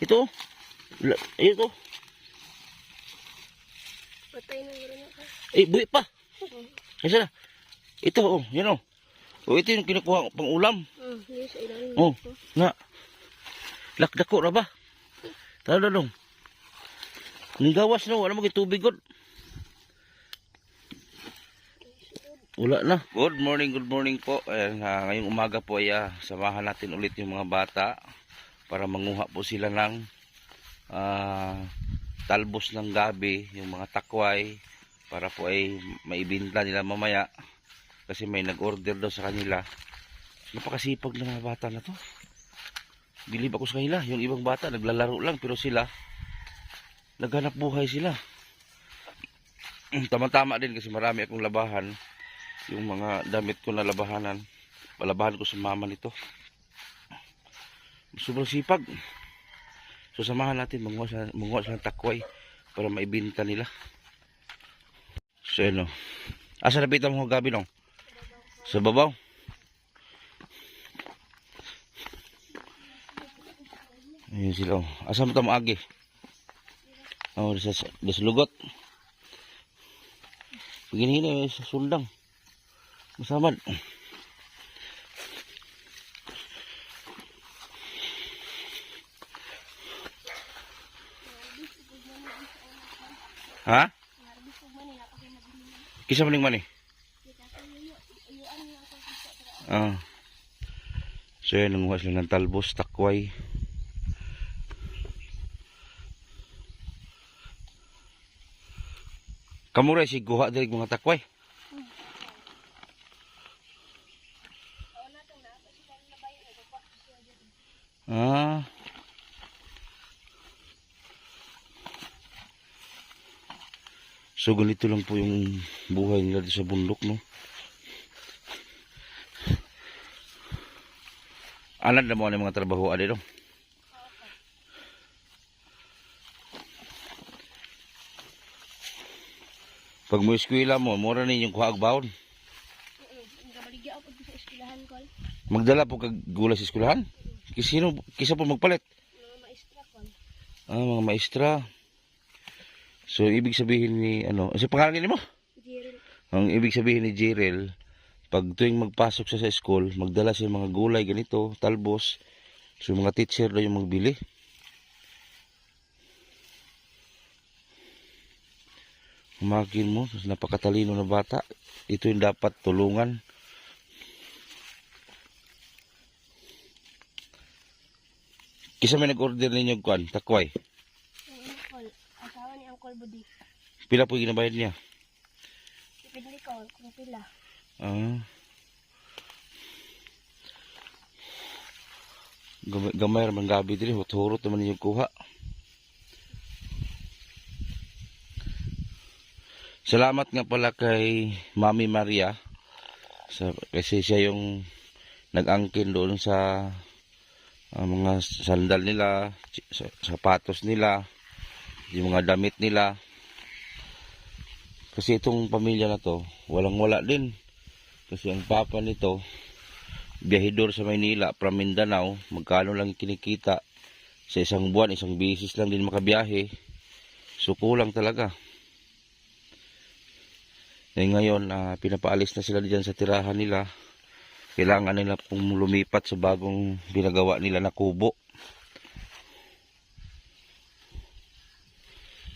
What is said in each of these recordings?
Ito. Ito. Patay na gano'n ka. Buhi pa. Kasi na. Ito, yan ito yung kinukuha pang ulam. Yes, ilalim. Na. Lakdako na ba? Tara dong. Ang gawas na, wala mo tubig god. Wala na. Good morning po. Ngayong umaga po ay samahan natin ulit yung mga bata para manguha po sila ng talbos ng gabi, yung mga takway, para po ay maibinta nila mamaya. Kasi may nag-order daw sa kanila. Napakasipag ng mga bata na to. Bilib ako sa kanila. Yung ibang bata naglalaro lang, pero sila naghanap buhay sila. Tama-tama din kasi marami akong labahan. Yung mga damit ko na labahanan, palabahan ko sa mama nito. Sobrang sipag. So samahan natin manguha sila ng takway para maibinta nila. So ano, asa napitan mo gabi nung? Sa babaw. Ayun sila. Asa mo tamo agi? Sa lugot. Begini sa sundang. Masamad. Ha? Kisa maning mani? So yun, nanguha sila ng talbos, takway. Kamuray si guha diri mga takway. So ganito lang po yung buhay nila sa bundok, no? Alam na mo ang mga trabaho dito. Pag mo eskwela mo, mura ninyong kuhaag baon. Magdala po kag gulay sa eskwelahan? Kisa po magpalit? Mga maestra ko. Mga maestra. So ibig sabihin ni ano pangalan ni mo? Jirel. Ang ibig sabihin ni Jirel, pag tuwing magpasok sa school, magdala siya mga gulay ganito, talbos. So mga teacher daw yung magbili. Umakin mo, napakatalino na bata. Ito yung dapat tulungan. Kisa may nag-order ninyo kuan, takway? Asawa ni Uncle Budi. Pila po ginabayad niya? Ipinili ko kung pila. Gamay naman gabi din, hurot naman niyo kuha. Salamat nga pala kay Mami Maria kasi siya yung nag-angkin doon sa mga sandal nila, sapatos nila, yung mga damit nila. Kasi itong pamilya na to, walang-wala din. Kasi ang papa nito, biyahidor sa Maynila, from Mindanao, magkano lang kinikita sa isang buwan, isang bisis lang din makabiyahe. So kulang talaga. Ngayon, pinapaalis na sila dyan sa tirahan nila. Kailangan nila pong lumipat sa bagong binagawa nila na kubo.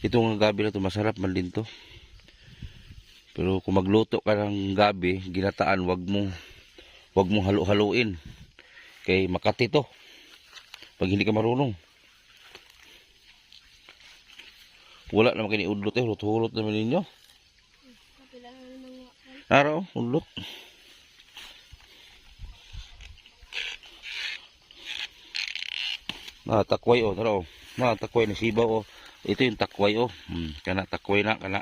Itong gabi na ito, masarap man din to. Pero kung magluto ka ng gabi, ginataan, wag mo halu-haluin. Kay makati to. Pag hindi ka marunong. Wala naman kayo udlot hulot naman ninyo. Araw, udlot. Takway tara takway na sibaw ito yung takway kana takway na kana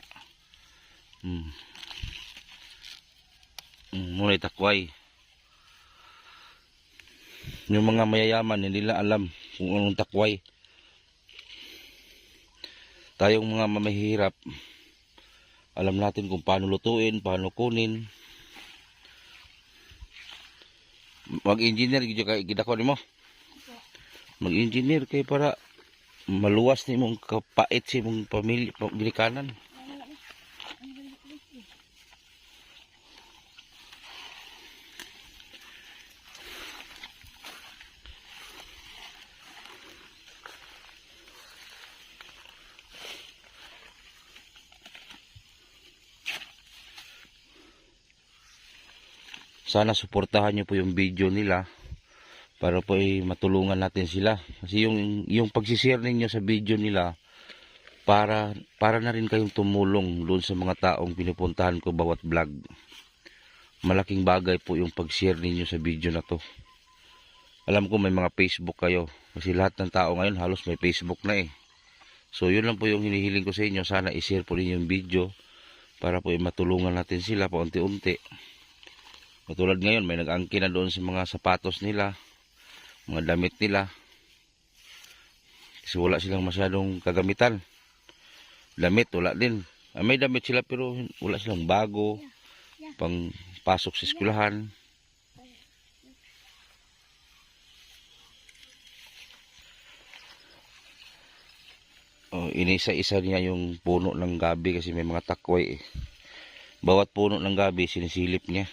muna takway. Yung mga mayayaman hindi nila alam kung anong takway. Tayong mga mamahirap alam natin kung paano lutuin, paano kunin. Mag-engineer gid ka gidako nimo. Mag-engineer kay para maluwas ni mong kapait si mong pamilya, ginikanan. Sana suportahan nyo po yung video nila para po ay matulungan natin sila. Kasi yung pagsishare ninyo sa video nila para na rin kayong tumulong doon sa mga taong pinupuntahan ko bawat vlog. Malaking bagay po yung pag-share ninyo sa video na to. Alam ko may mga Facebook kayo kasi lahat ng tao ngayon halos may Facebook na eh. So yun lang po yung hinihiling ko sa inyo. Sana i-share po ninyo yung video para po ay matulungan natin sila paunti-unti. Katulad ngayon, may nag-angkin na doon sa mga sapatos nila, mga damit nila. Kasi wala silang masyadong kagamitan. Damit, wala din. May damit sila pero wala silang bago, pang pasok sa eskwelahan. Oh, inisa-isa niya yung puno ng gabi kasi may mga takway eh. Bawat puno ng gabi, sinisilip niya.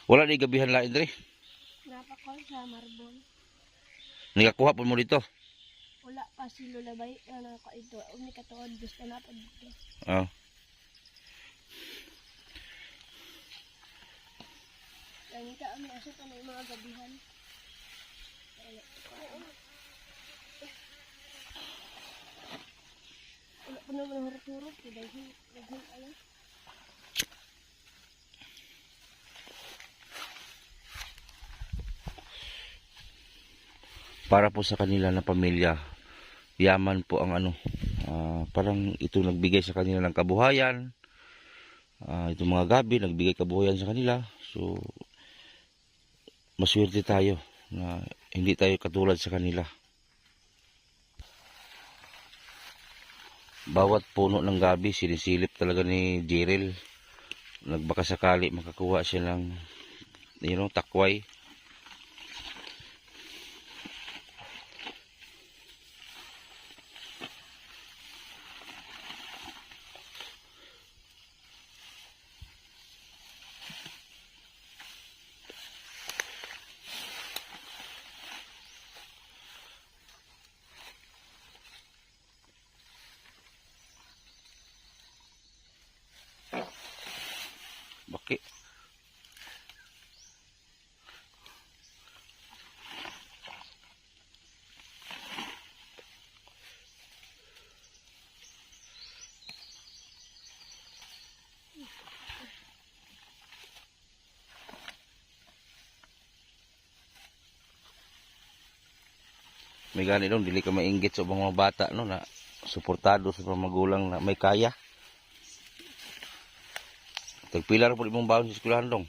Wala ni gabihan lain dre. Napakol sa Marbon. Nagakuha po mo dito. Wala pa si Lola Bay. Ano ka ito? Umi katuod. Gusto na pa dito. Oh. Langita ang nasa pa ng mga gabihan. Wala pa naman hurot-hurot. Dahil alam. Para po sa kanila na pamilya, yaman po ang parang ito nagbigay sa kanila ng kabuhayan. Itong mga gabi nagbigay kabuhayan sa kanila. So maswerte tayo na hindi tayo katulad sa kanila. Bawat puno ng gabi sinisilip talaga ni Jerel. Nagbaka sakali makakuha siya ng takway. Baki. May gani doon, dili ka mainggit sa mga bata no na suportado sa mga magulang na may kaya. Tagpila ra po imong baon sa eskwelahan dong.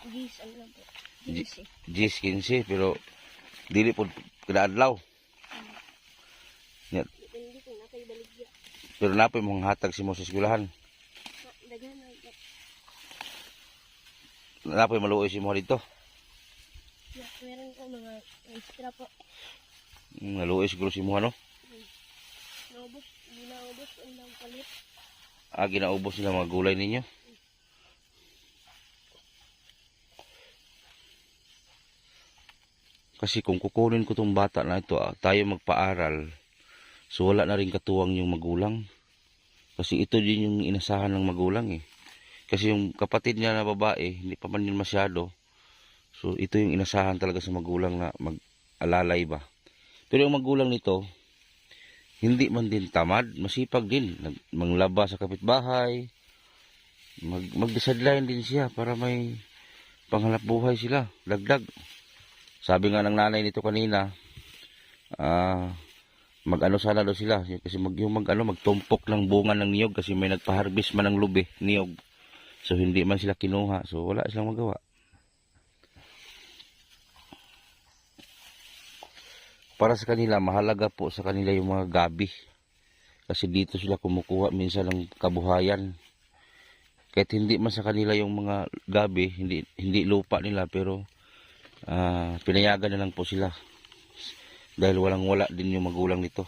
Gis, ano lang po. Gis 15 pero dili po kada adlaw. Depende kung nakay baligya. Pero napoy mong hatag si mo sa eskwelahan. Daghan na. Napoy maluoy si mo dito. Meron ko mga extra po. Naluoy siguro si mo ano. Naubos. Hindi naubos. Ang lang palit. Ginaubos nila mga gulay ninyo. Kasi kung kukunin ko tong bata na ito, tayo magpaaral, so wala na rin katuwang yung magulang. Kasi ito din yung inasahan ng magulang eh. Kasi yung kapatid niya na babae, hindi pa man yun masyado. So ito yung inasahan talaga sa magulang na mag-alalay ba. Pero yung magulang nito, hindi man din tamad, masipag din. Manglaba sa kapitbahay, mag-sideline din siya para may panghanap buhay sila, dagdag. Sabi nga ng nanay nito kanina, mag-ano sana daw sila, kasi magtumpok ng bunga ng niyog kasi may nagpa-harvest man ng lubi, niyog. So hindi man sila kinuha, so wala silang magawa. Para sa kanila, mahalaga po sa kanila yung mga gabi. Kasi dito sila kumukuha minsan ng kabuhayan. Kahit hindi man sa kanila yung mga gabi, hindi lupa nila, pero pinayagan na lang po sila Dahil walang wala din yung magulang nito.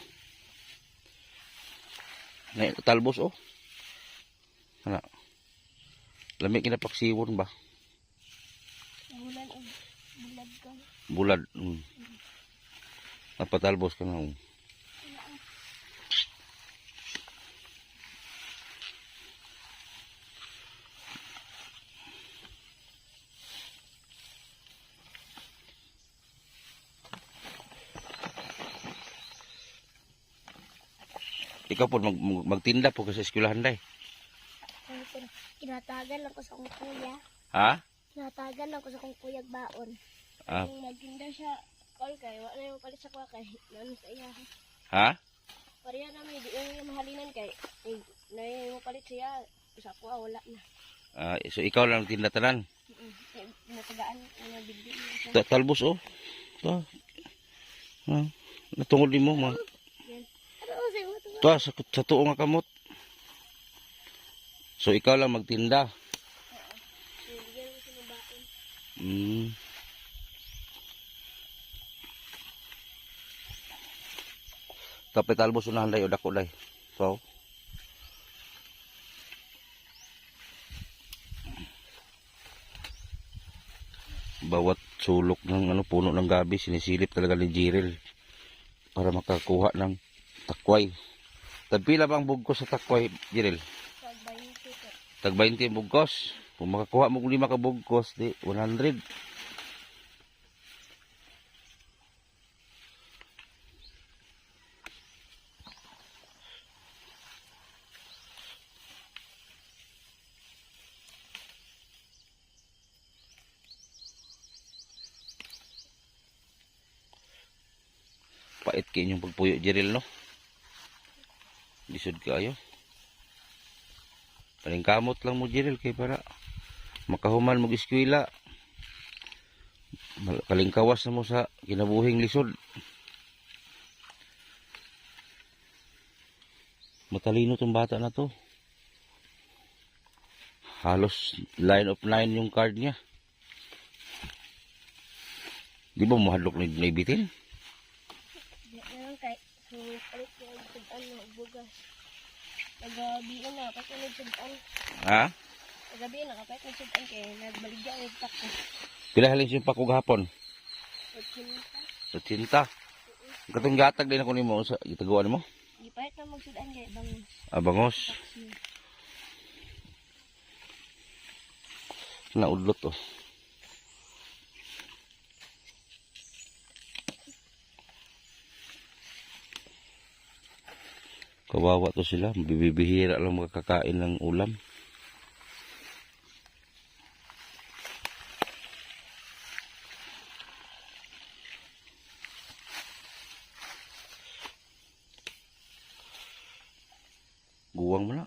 Talbos oh. Ano? Lamig kinapaksiwon ba? Bulan o bulad ka. Bulad. Napatalbos ka na. Ikaw po magtinda po kasi eskwelahan day. Kinatagan lang ko sa akong kuya. Ha? Kinatagan lang ko sa akong kuyag baon. Ah. Kung nagtinda siya, call kay, wala na yung palit sa kwa kay, nanon sa iya. Ha? Pareha namin, di yung mahalinan kay, na yung palit siya, sa kwa, wala na. So ikaw lang tinda tanan. Natagaan, nabigdi. Talbos oh. To. Natungod mo ma. Ano sa'yo? To sa tuo nga kamot. So ikaw lang magtinda. Bigyan ko sa baon. Tapos talbos unahan day o dako day. So. Bawat sulok ng puno ng gabi sinisilip talaga ni Jiril para makakuha ng takway. Tagpila ba ang bugkos sa takway, Jiril? Tag 20 ang bugkos. Kung makakuha mo 5 ka bugkos, di 100. Pait kayo yung pagpuyo, Jiril, no? Lisod kayo. Paling kamot lang mo, Jiril, kay para makahuman mo eskwela. Kalingkawas na mo sa kinabuhing lisod. Matalino tong bata na to. Halos line of 9 yung card niya. Di ba mahadlok na ibitin? Meron kay, so, palit ko yung sudan na bugas. Nagabiin na, kasi nagsudan. Ha? Nagabiin na, kapit nagsudan kay nagbaligya yung tako. Pila halin yung pakog hapon? Sa Sa 80. Katong gatag din ako nimo sa itaguan mo? Gipahit na magsudan kay bangus. Bangos. Naudlot oh. Kawawa to sila, bibihira lang makakain ng ulam. Guwang mo na.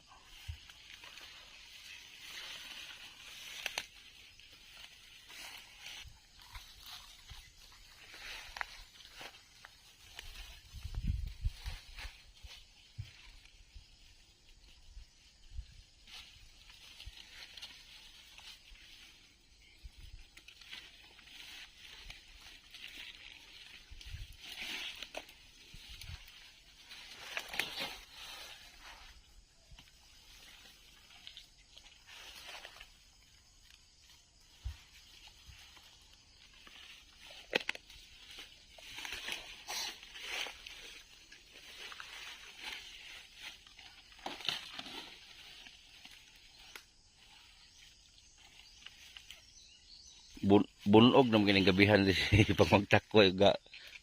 Bunog naman kining gabihan pag magtakwa ga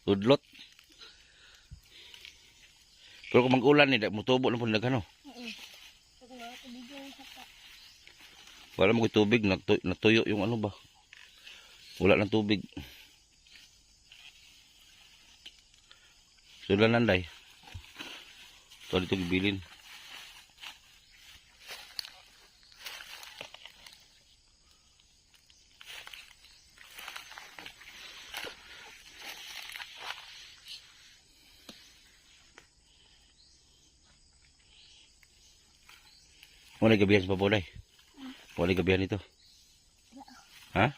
udlot. Pero kung mag-ulan ni mutubo na po nagano. Pag mga tubig yung saka. Wala mo tubig natuyo yung ano ba. Wala lang tubig. Sulan nanday. To dito gibilin. Wala gabihan sa pabolay. Wala gabihan ito. Ha?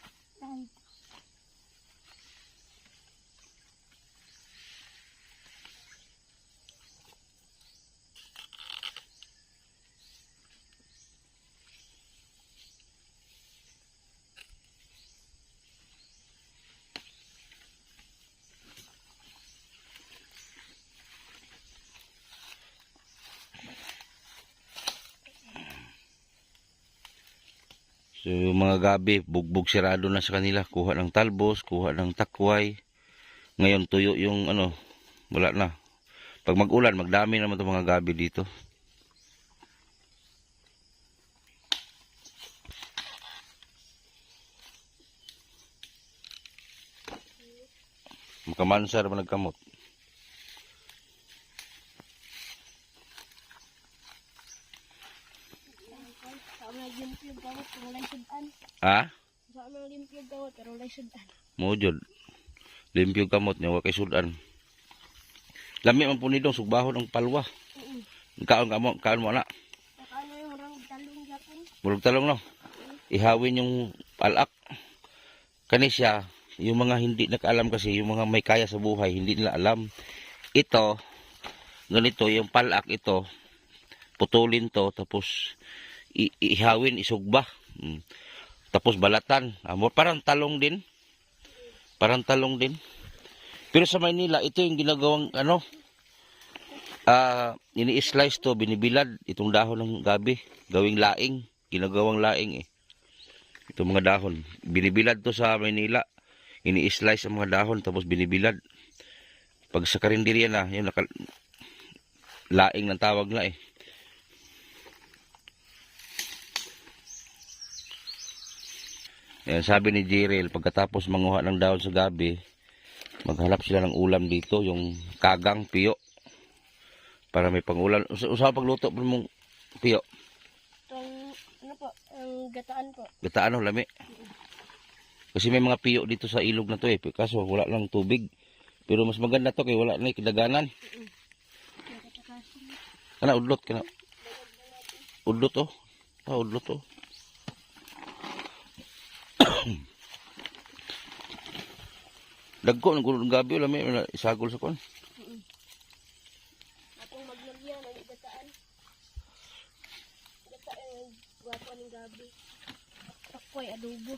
So yung mga gabi, bugbog sirado na sa kanila. Kuha ng talbos, kuha ng takway. Ngayon tuyo yung ano, wala na. Pag mag-ulan, magdami naman itong mga gabi dito. Makamansar ba nagkamot? Saan na limpyo gawat pero walay sudan. Ha? Saan na limpyo gawat pero walay sudan. Mujod. Limpyo kamot niya, wakay sudan. Lami man po nidong, sugbahon ng palwa. Kaon mo na. Ano yung orang talong yapon? Bulog talong no. Ihawin yung palak. Kanisya, yung mga hindi nakaalam kasi, yung mga may kaya sa buhay, hindi nila alam. Ito, ganito, yung palak ito, putulin to, tapos ihawin, isugba. Tapos balatan. Parang talong din. Parang talong din. Pero sa Maynila, ito yung ginagawang ano, ini-slice to, binibilad, itong dahon ng gabi, gawing laing, ginagawang laing eh. Itong mga dahon, binibilad to sa Maynila, ini-slice ang mga dahon, tapos binibilad. Pag sa karinderya na, yun, laing ng tawag na eh. Yan, sabi ni Jirel, pagkatapos manguha ng dahon sa gabi, maghanap sila ng ulam dito, yung kagang piyo. Para may pangulam. Usaha pagluto po mong piyo. Itong, ano po, ang gataan po. Gataan o, lami. Kasi may mga piyo dito sa ilog na to eh. Kaso wala lang tubig. Pero mas maganda to kaya wala na kidaganan. Kana udlot, kana. Udlot oh. Udlot oh. Dagko ng gulong gabi wala may isagol sa kon. Atong magnolia ng gataan. Gataan guwapo ng gabi. Takoy adobo.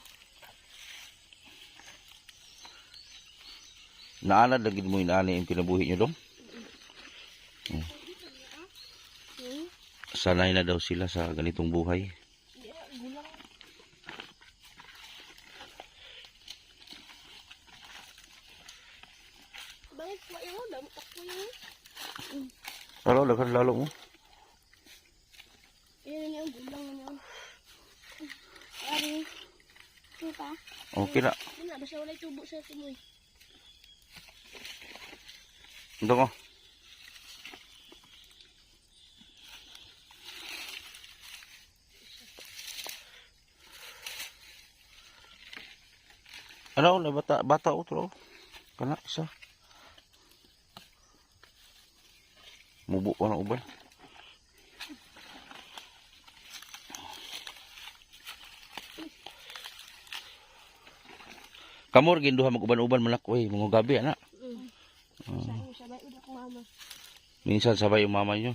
Naana dagid mo inaani yung pinabuhi nyo dong. Sanay na daw sila sa ganitong buhay. Gulang. Bakit po yun? Dami takoy yun. Lalo mo. Yan yung gulang na yun. Ari. Kita. Okay na. Yun na, basta walay tubo sa timoy. Ito ko. Ano, bata utro. Kana isa. Mubo pa na uban. Kamor ginduha mag-uban-uban malakoy mga gabi ana. Sabay udah ko mama. Minsan sabay yung mama nyo.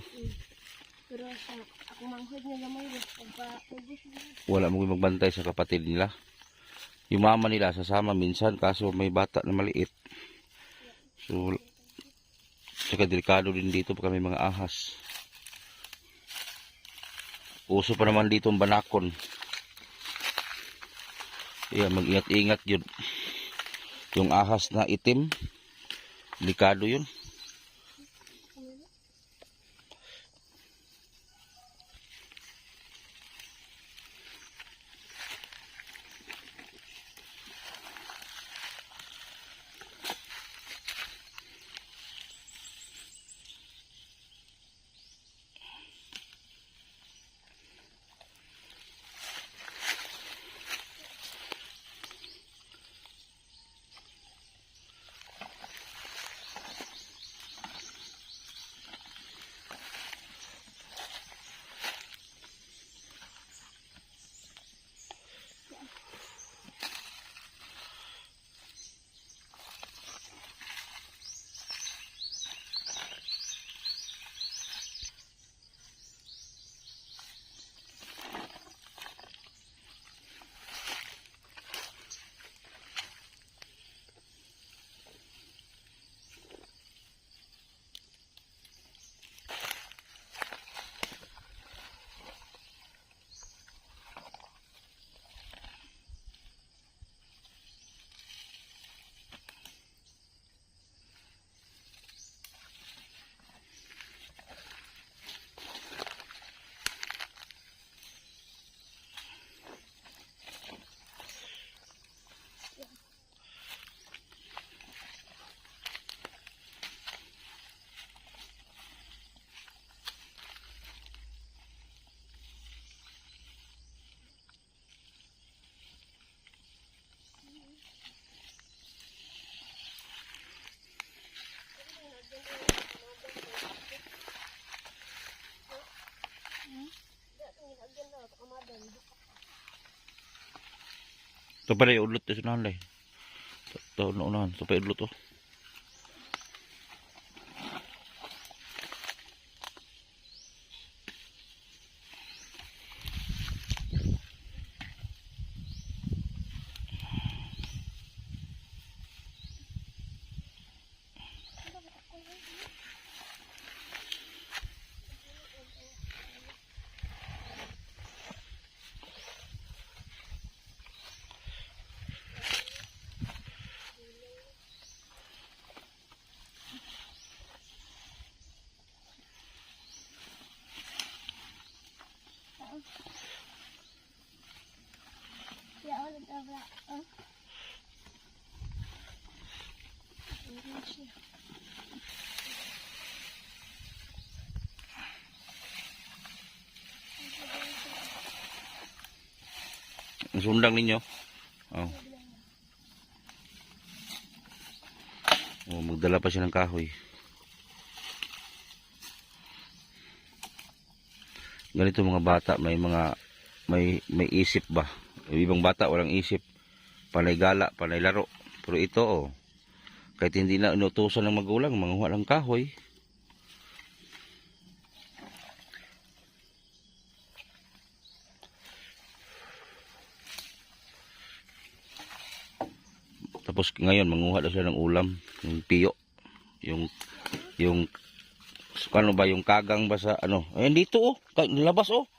Pero sa ako manghod niya gamay pagpa-ubos niya. Wala mo magbantay sa kapatid nila. Yung mama nila sasama minsan kaso may bata na maliit. So saka delikado din dito pag may mga ahas. Uso pa naman dito ang banakon. Kaya mag-ingat-ingat yun. Yung ahas na itim, delikado yun. Ito pala yung udlot sa nanay. Ito unahan. Ito pa yung udlot oh. Ya, ulit abra. Ang sundang ninyo. Oh. Oh, magdala pa siya ng kahoy. Ganito mga bata, may isip ba? Yung ibang bata walang isip. Panay gala, panay laro. Pero ito oh, kahit hindi na inutusan ng magulang, manguha ng kahoy. Tapos ngayon manguha daw siya ng ulam, yung piyo, yung ano ba, yung kagang ba sa ano? Ayun dito oh, labas oh.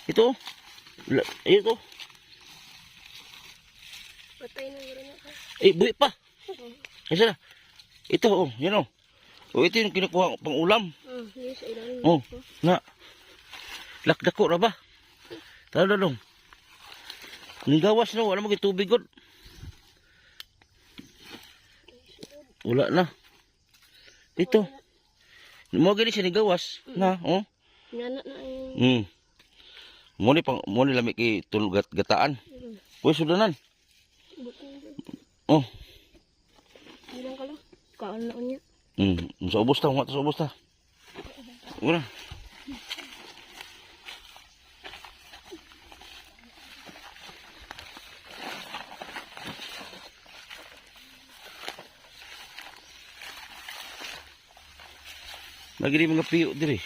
Ito oh. Ito. Patay na rin ako. Buwi pa. Kasi na. Ito oh, yan oh. Oh, ito yung kinukuha pang ulam. Yes, ilalim. Oh, na. Lakdako ra ba? Tara dong. Nigawas na, wala mo tubig god. Wala na. Ito. Mo gani siya nigawas na, oh. Nana na yung... Mo ni lami kay tulgat gataan. Pwes sudanan. Oh. Bilang ka lang. Kaan na niya. Sa ubos ta, sa ubos ta. Wala. Lagi di mga piyo diri.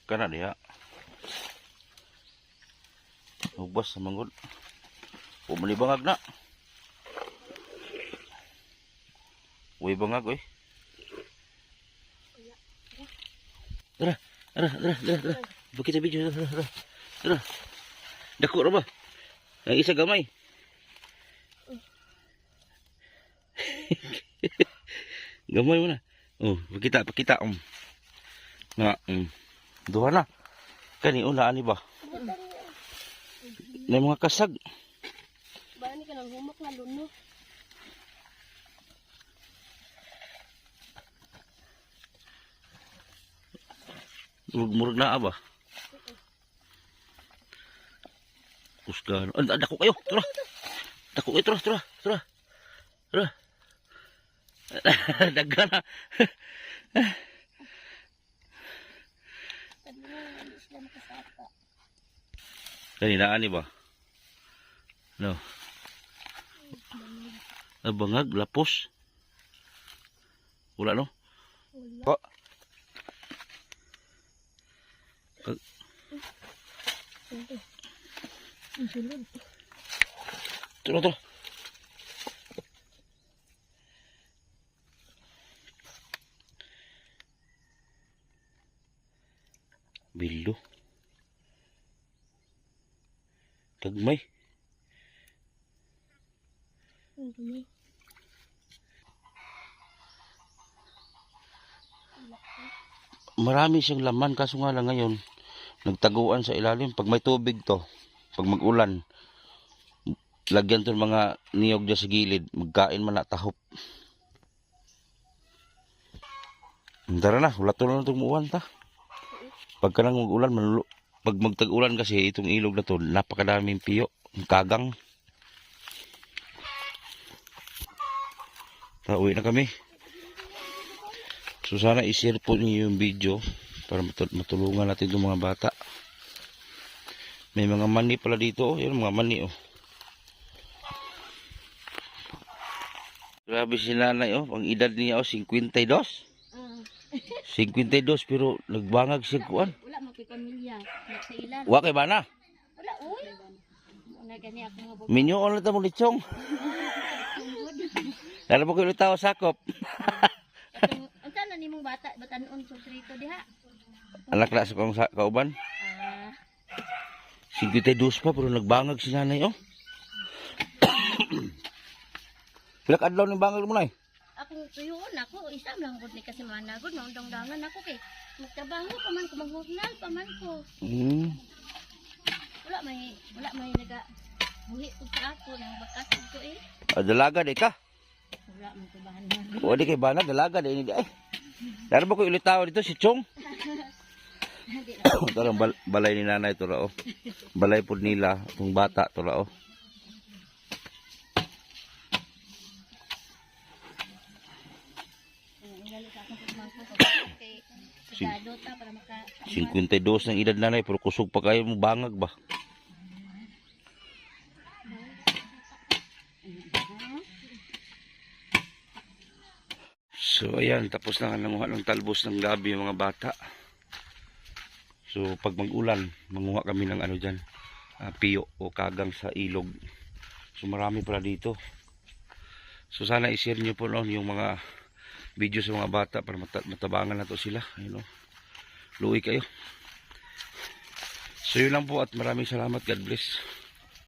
Kana diha. Ubas sa manggod. Malibangag na. Uy bangag oy. Tara. Bukit sa video. Tara. Dako ra ba? Ang isa gamay. Gamay mo na. Oh, pakita. Na, duha na. Kani una ani ba? May mga kasag. Bani ka nang humak na luno. Murag na ba? Pusgan. Dako kayo. Tara. Dako kayo. Tara. Daga na. Kanina ani ba? No. Bangag, lapos. Wala no? Wala. Tara. Bilo. Kagmay. Marami siyang laman kaso nga lang ngayon nagtaguan sa ilalim. Pag may tubig to, pag mag-ulan, lagyan to ng mga niyog dyan sa gilid, magkain man na tahop. Tara na, wala to na itong umuwan ta. Pagka nang mag-ulan, pag magtag-ulan kasi itong ilog na to, napakadaming piyo, kagang. Uwi na kami. So sana i-share po niyo yung video para matulungan natin itong mga bata. May mga mani pala dito. Yun mga mani oh. Grabe si nanay oh. Ang edad niya oh 52. 52 pero nagbangag siya kuan. Wala magpipamilya. Sa ilan. Wa kay bana. Wala, uy. Una gani ako nga bug. Minyo on ta mo litsong. Dala mo ko tawo sakop. Unsa na nimong bata batanon sa trito diha? Anak na sa kong kauban. 52 pa pero nagbangag si nanay oh. Pilak adlaw ni bangag mo nay. Akong tuyon ako, isam lang gud ni kasi managod maundang-dangan ako kay magtrabaho pa man ko manghurnal pa man ko. Wala may naga buhi ko sa ako nang bakas ko eh. Dalaga di ka. Wala man ko bahanan. O di kay bana dalaga di ni ay. Dara ba ko ilitaw dito si Chong? Ito lang balay ni nanay to ra oh. Balay pud nila tong bata to ra oh. Sigado ta para maka 52 ng edad nanay pero kusog pa kayo mo bangag ba? So ayan, tapos na nanguha ng talbos ng gabi yung mga bata. So pag mag-ulan, manguha kami ng ano dyan, piyo o kagang sa ilog. So marami pala dito. So sana i-share nyo po noon yung mga video sa mga bata para matabangan na to sila. Ayun, luwi kayo. So yun lang po at maraming salamat. God bless.